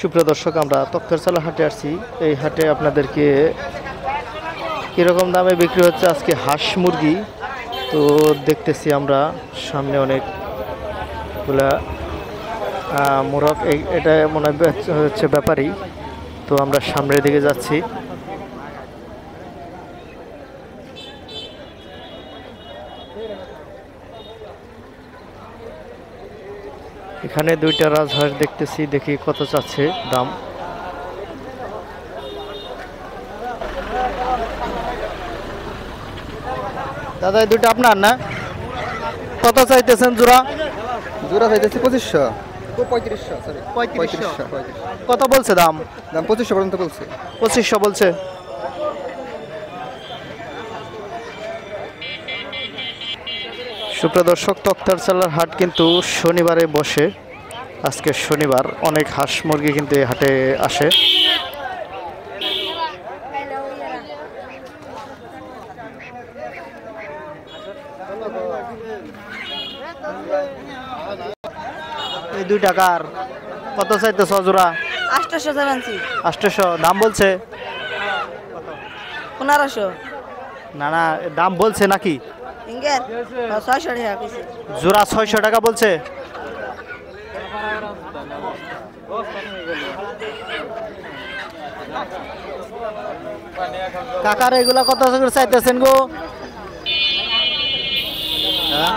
সুপ্রিয় দর্শক, আমরা তক্তারচালা হাটে আসছি। এই হাটে আপনাদেরকে কীরকম দামে বিক্রি হচ্ছে আজকে হাঁস মুরগি তো দেখতেছি আমরা। সামনে অনেকগুলা মোরগ, এটা মনে হচ্ছে ব্যাপারী। তো আমরা সামনের দিকে যাচ্ছি। এখানে দুইটা রাজহাঁস দেখতেছি, দেখি কত চাচ্ছে দাম। দাদা এই দুইটা আপনার না? কত চাইতেছেন জোড়া? জোড়া চাইতেছি 2500, 3500, সরি 3500। কত বলছে দাম? দাম 2500 পর্যন্ত বলছে। 2500 বলছে। সুপ্রিয় দর্শক, তক্তারচালার হাট কিন্তু শনিবারে বসে। আজকে শনিবার, অনেক হাঁস মুরগি কিন্তু এই হাটে আসে। এই 2 টাকার কত চাইতেছ জোড়া? 800 জানাচ্ছি। 800 দাম বলছে? 1500। না না, দাম বলছে নাকি? ইঙ্গের 600 টাকা কইছে। জোড়া 600 টাকা বলছে। কাকার এগুলা কত করে চাইতেছেন গো? হ্যাঁ,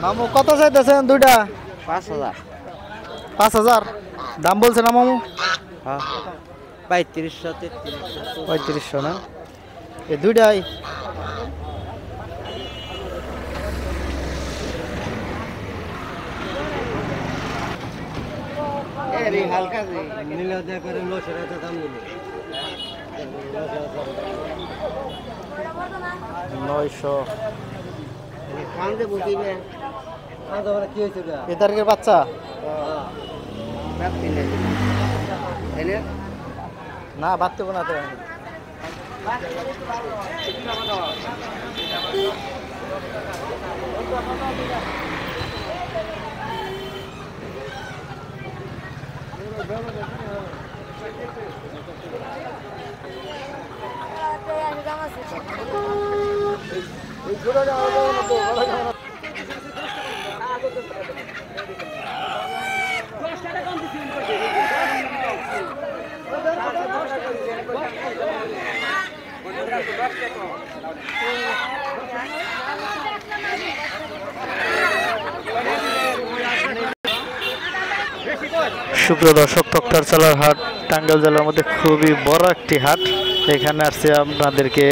মামু কত চাইতেছেন দুইটা? 5000। 5000 দাম বলছে না মামু? হ্যাঁ 3500, 3300। 3500 না? এই দুইটাই এই হালকা নীলা দে করে 900 টাকা দাম নিলে। 900। খান দে বুঝিবে। দাদা কি হইছে রে? এ তারিখের বাচ্চা? হ্যাঁ বাপ কিনে এনে না, বাড়তে বানাতে সুপ্রিয় দর্শক, তক্তারচালার হাট টাঙ্গাইল জেলার মধ্যে খুবই বড় একটি হাট। এখানে আসছে আপনাদেরকে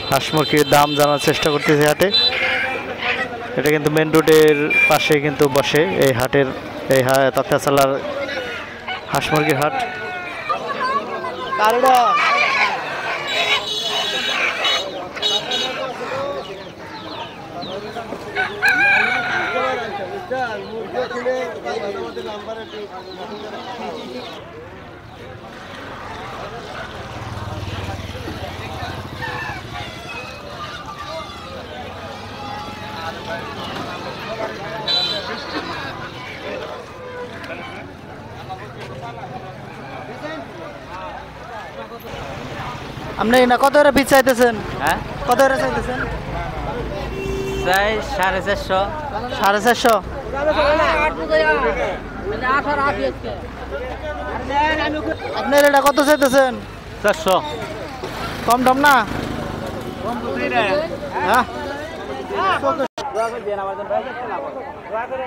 হাঁস মুরগির দাম জানার চেষ্টা করতেছি হাটে। এটা কিন্তু মেন রোডের পাশে কিন্তু বসে এই হাটের, এই তক্তারচালার হাঁস মুরগির হাট। আপনি না কত করে পিস চাইতেছেন? হ্যাঁ কত করে চাইতেছেন? চাই 450। 450? আপনার এটা কত চাইতেছেন? 400। কম দাম না? হ্যাঁ দোয়া করে দেন আমার জন্য ভাই। দোয়া করে